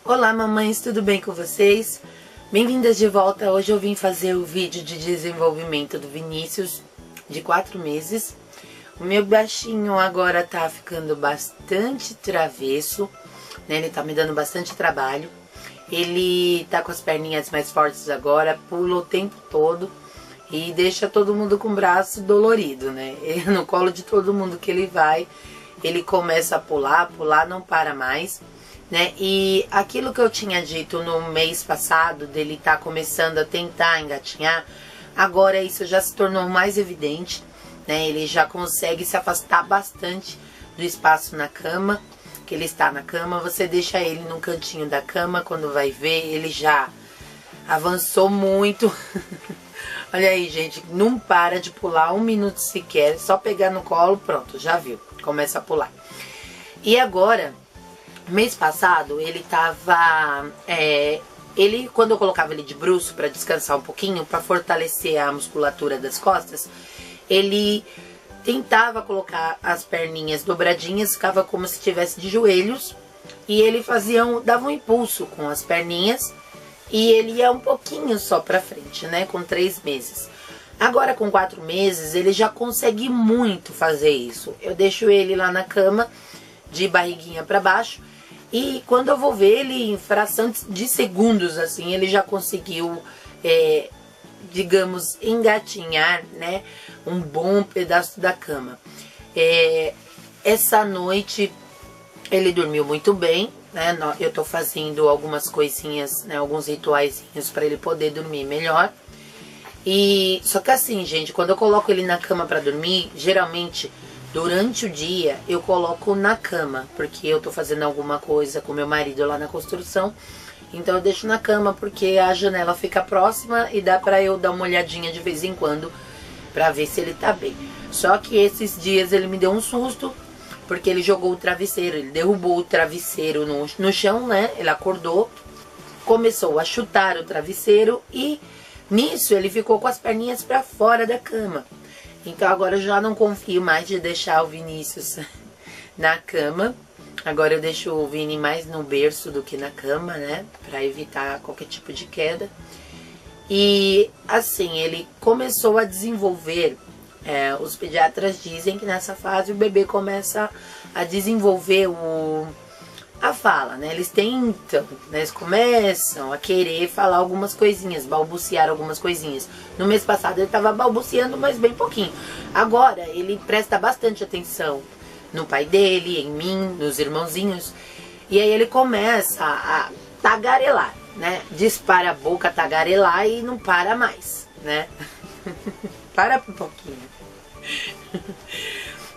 Olá mamães, tudo bem com vocês? Bem-vindas de volta. Hoje eu vim fazer o vídeo de desenvolvimento do Vinícius, de 4 meses. O meu baixinho agora tá ficando bastante travesso, né? Ele tá me dando bastante trabalho. Ele tá com as perninhas mais fortes agora, pula o tempo todo e deixa todo mundo com o braço dolorido, né? No colo de todo mundo que ele vai, ele começa a pular, não para mais, né? E aquilo que eu tinha dito no mês passado, dele tá começando a tentar engatinhar, agora isso já se tornou mais evidente, né? Ele já consegue se afastar bastante do espaço na cama, que ele está na cama. Você deixa ele num cantinho da cama, quando vai ver, ele já avançou muito. Olha aí, gente, não para de pular 1 minuto sequer, só pegar no colo, pronto, já viu, começa a pular. E agora, mês passado, ele tava, quando eu colocava ele de bruço para descansar um pouquinho, para fortalecer a musculatura das costas, ele tentava colocar as perninhas dobradinhas, ficava como se estivesse de joelhos, e ele dava um impulso com as perninhas, e ele ia um pouquinho só pra frente, né, com 3 meses. Agora com 4 meses, ele já consegue muito fazer isso. Eu deixo ele lá na cama, de barriguinha pra baixo, e quando eu vou ver ele, em fração de segundos, assim, ele já conseguiu, digamos, engatinhar, né, um bom pedaço da cama. Essa noite ele dormiu muito bem, né? Eu tô fazendo algumas coisinhas, né, alguns rituaizinhos para ele poder dormir melhor. E só que assim, gente, quando eu coloco ele na cama para dormir, geralmente durante o dia eu coloco na cama, porque eu tô fazendo alguma coisa com meu marido lá na construção. Então eu deixo na cama porque a janela fica próxima e dá pra eu dar uma olhadinha de vez em quando pra ver se ele tá bem. Só que esses dias ele me deu um susto, porque ele jogou o travesseiro, ele derrubou o travesseiro no chão, né? Ele acordou, começou a chutar o travesseiro e nisso ele ficou com as perninhas pra fora da cama. Então agora eu já não confio mais de deixar o Vinícius na cama. Agora eu deixo o Vini mais no berço do que na cama, né? Pra evitar qualquer tipo de queda. E assim, ele começou a desenvolver, os pediatras dizem que nessa fase o bebê começa a desenvolver a fala, né? Eles tentam, né? Eles começam a querer falar algumas coisinhas, balbuciar algumas coisinhas. No mês passado ele estava balbuciando, mas bem pouquinho. Agora ele presta bastante atenção no pai dele, em mim, nos irmãozinhos. E aí ele começa a tagarelar, né? Dispara a boca, tagarelar e não para mais, né? Para um pouquinho.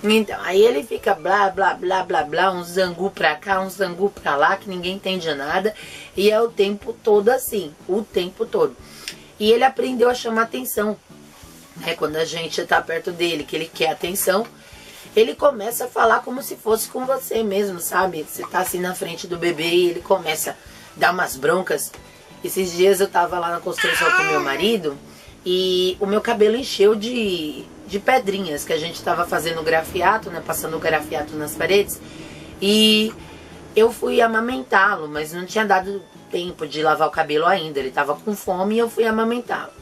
Então, aí ele fica blá, blá, blá, blá, blá, um zangu pra cá, um zangu pra lá, que ninguém entende nada. E é o tempo todo assim, o tempo todo. E ele aprendeu a chamar atenção, né? Quando a gente tá perto dele, que ele quer atenção, ele começa a falar como se fosse com você mesmo, sabe? Você tá assim na frente do bebê e ele começa a dar umas broncas. Esses dias eu tava lá na construção com meu marido e o meu cabelo encheu de pedrinhas, que a gente tava fazendo grafiato, né? Passando grafiato nas paredes. E eu fui amamentá-lo, mas não tinha dado tempo de lavar o cabelo ainda. Ele tava com fome e eu fui amamentá-lo.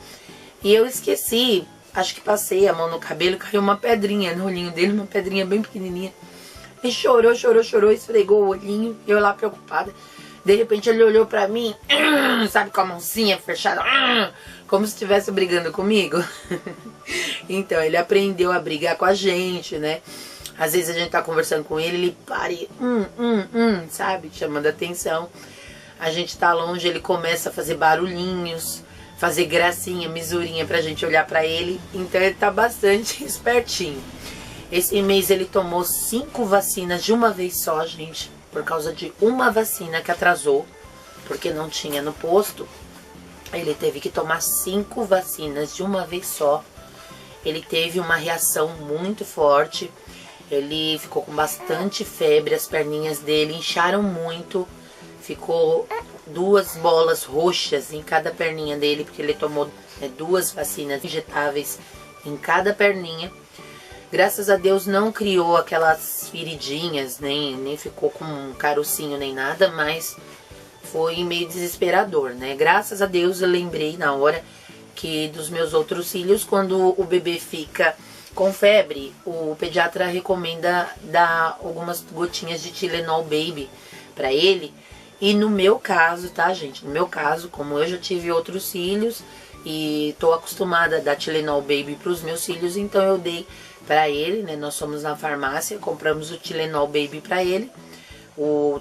E eu esqueci, acho que passei a mão no cabelo e caiu uma pedrinha no olhinho dele, uma pedrinha bem pequenininha. E chorou, chorou, chorou, esfregou o olhinho, eu lá preocupada. De repente ele olhou pra mim, sabe, com a mãozinha fechada, como se estivesse brigando comigo. Então ele aprendeu a brigar com a gente, né? Às vezes a gente tá conversando com ele para e sabe, chamando atenção. A gente tá longe, ele começa a fazer barulhinhos, fazer gracinha, misurinha pra gente olhar pra ele. Então ele tá bastante espertinho. Esse mês ele tomou 5 vacinas de uma vez só, gente. Por causa de uma vacina que atrasou, porque não tinha no posto. Ele teve que tomar 5 vacinas de uma vez só. Ele teve uma reação muito forte. Ele ficou com bastante febre, as perninhas dele incharam muito. Ficou 2 bolas roxas em cada perninha dele, porque ele tomou 2 vacinas injetáveis em cada perninha. Graças a Deus não criou aquelas feridinhas, nem ficou com um carocinho nem nada, mas foi meio desesperador, né? Graças a Deus eu lembrei na hora que dos meus outros filhos, quando o bebê fica com febre, o pediatra recomenda dar algumas gotinhas de Tylenol Baby pra ele. E no meu caso, tá, gente? No meu caso, como eu já tive outros filhos e tô acostumada a dar Tylenol Baby pros meus filhos, então eu dei pra ele, né? Nós fomos na farmácia, compramos o Tylenol Baby pra ele.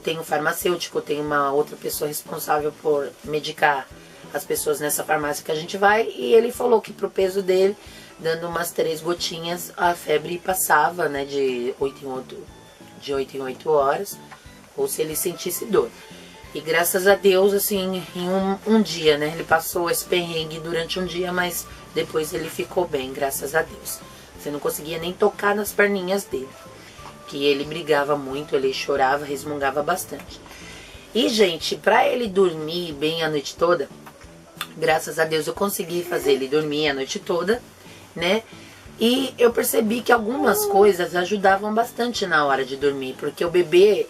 Tem um farmacêutico, tem uma outra pessoa responsável por medicar as pessoas nessa farmácia que a gente vai. E ele falou que pro peso dele, dando umas 3 gotinhas, a febre passava, né? De 8 em 8 horas. Ou se ele sentisse dor. E graças a Deus, assim, em um dia, né? Ele passou esse perrengue durante um dia, mas depois ele ficou bem, graças a Deus. Você não conseguia nem tocar nas perninhas dele. Que ele brigava muito, ele chorava, resmungava bastante. E, gente, pra ele dormir bem a noite toda, graças a Deus eu consegui fazer ele dormir a noite toda, né? E eu percebi que algumas coisas ajudavam bastante na hora de dormir, porque o bebê,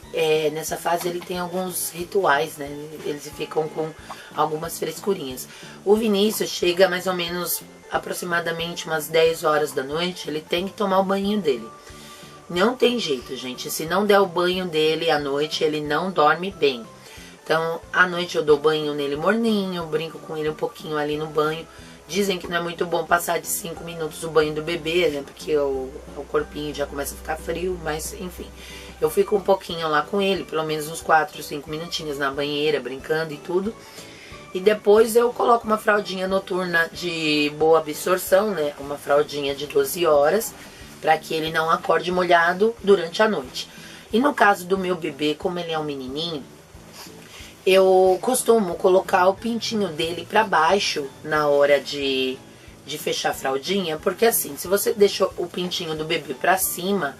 nessa fase, ele tem alguns rituais, né? Eles ficam com algumas frescurinhas. O Vinícius chega mais ou menos, aproximadamente umas 10 horas da noite, ele tem que tomar o banho dele. Não tem jeito, gente. Se não der o banho dele à noite, ele não dorme bem. Então, à noite eu dou banho nele morninho, brinco com ele um pouquinho ali no banho. Dizem que não é muito bom passar de 5 minutos o banho do bebê, né? Porque o corpinho já começa a ficar frio, mas enfim. Eu fico um pouquinho lá com ele, pelo menos uns 4, 5 minutinhos na banheira, brincando e tudo. E depois eu coloco uma fraldinha noturna de boa absorção, né? Uma fraldinha de 12 horas, para que ele não acorde molhado durante a noite. E no caso do meu bebê, como ele é um menininho, eu costumo colocar o pintinho dele para baixo na hora de fechar a fraldinha, porque assim, se você deixa o pintinho do bebê para cima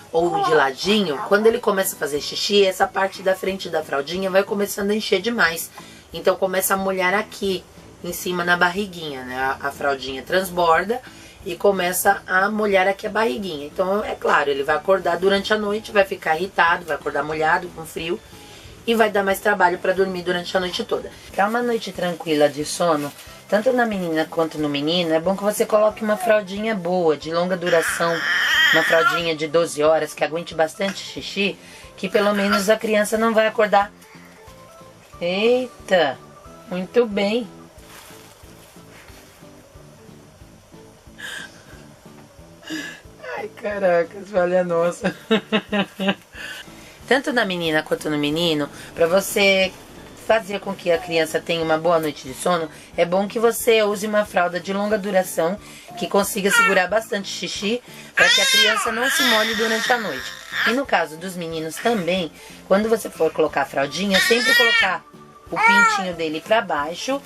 ou de ladinho, quando ele começa a fazer xixi, essa parte da frente da fraldinha vai começando a encher demais. Então começa a molhar aqui, em cima na barriguinha, né? A fraldinha transborda e começa a molhar aqui a barriguinha. Então, é claro, ele vai acordar durante a noite, vai ficar irritado, vai acordar molhado, com frio, e vai dar mais trabalho para dormir durante a noite toda. Para uma noite tranquila de sono, tanto na menina quanto no menino, é bom que você coloque uma fraldinha boa, de longa duração, uma fraldinha de 12 horas, que aguente bastante xixi, que pelo menos a criança não vai acordar. Eita, muito bem. Ai, caracas, vale a nossa. Tanto na menina quanto no menino, para você fazer com que a criança tenha uma boa noite de sono, é bom que você use uma fralda de longa duração, que consiga segurar bastante xixi, para que a criança não se molhe durante a noite. E no caso dos meninos também, quando você for colocar a fraldinha, sempre colocar o pintinho dele para baixo,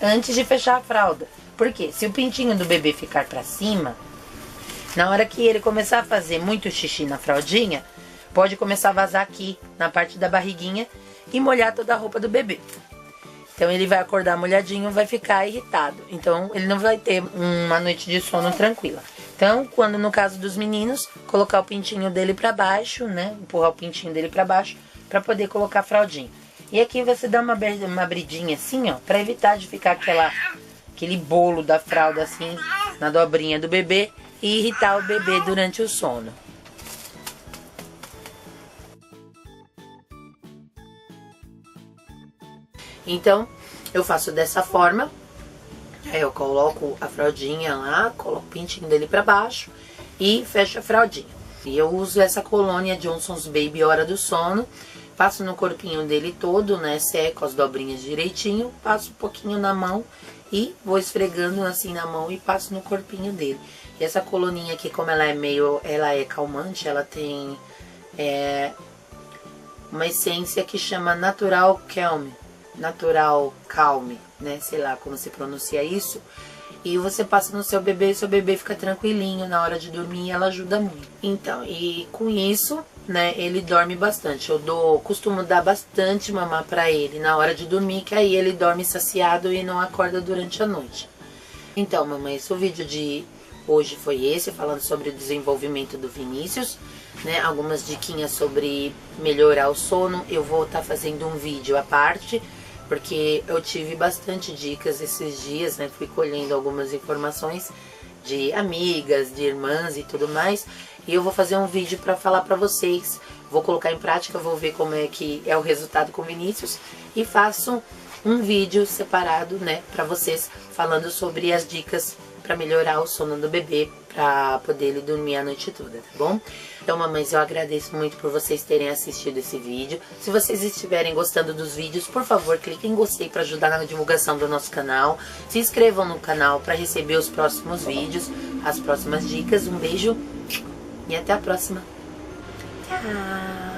antes de fechar a fralda. Porque se o pintinho do bebê ficar para cima, na hora que ele começar a fazer muito xixi na fraldinha, pode começar a vazar aqui, na parte da barriguinha, e molhar toda a roupa do bebê. Então ele vai acordar molhadinho, vai ficar irritado. Então ele não vai ter uma noite de sono tranquila. Então, quando no caso dos meninos, colocar o pintinho dele pra baixo, né? Empurrar o pintinho dele pra baixo, pra poder colocar a fraldinha. E aqui você dá uma abridinha assim, ó, pra evitar de ficar aquele bolo da fralda assim, na dobrinha do bebê, e irritar o bebê durante o sono. Então, eu faço dessa forma. Aí eu coloco a fraldinha lá, coloco o pintinho dele pra baixo e fecho a fraldinha. E eu uso essa colônia Johnson's Baby Hora do Sono. Passo no corpinho dele todo, né? Seco as dobrinhas direitinho. Passo um pouquinho na mão e vou esfregando assim na mão e passo no corpinho dele. E essa coloninha aqui, como ela é calmante, ela tem uma essência que chama Natural Calm, né? Sei lá como se pronuncia isso. E você passa no seu bebê e seu bebê fica tranquilinho na hora de dormir, e ela ajuda muito. Então, e com isso, né, ele dorme bastante. Eu costumo dar bastante mamar pra ele na hora de dormir, que aí ele dorme saciado e não acorda durante a noite. Então, mamãe, esse o vídeo de hoje foi esse, falando sobre o desenvolvimento do Vinícius. né, algumas diquinhas sobre melhorar o sono. Eu vou estar fazendo um vídeo à parte, porque eu tive bastante dicas esses dias, né, fui colhendo algumas informações de amigas, de irmãs e tudo mais, e eu vou fazer um vídeo para falar para vocês, vou colocar em prática, vou ver como é que é o resultado com o Vinícius, e faço um vídeo separado, né, para vocês, falando sobre as dicas para melhorar o sono do bebê, para poder ele dormir a noite toda, tá bom? Então, mamães, eu agradeço muito por vocês terem assistido esse vídeo. Se vocês estiverem gostando dos vídeos, por favor, cliquem em gostei para ajudar na divulgação do nosso canal. Se inscrevam no canal para receber os próximos vídeos, as próximas dicas. Um beijo e até a próxima. Tchau!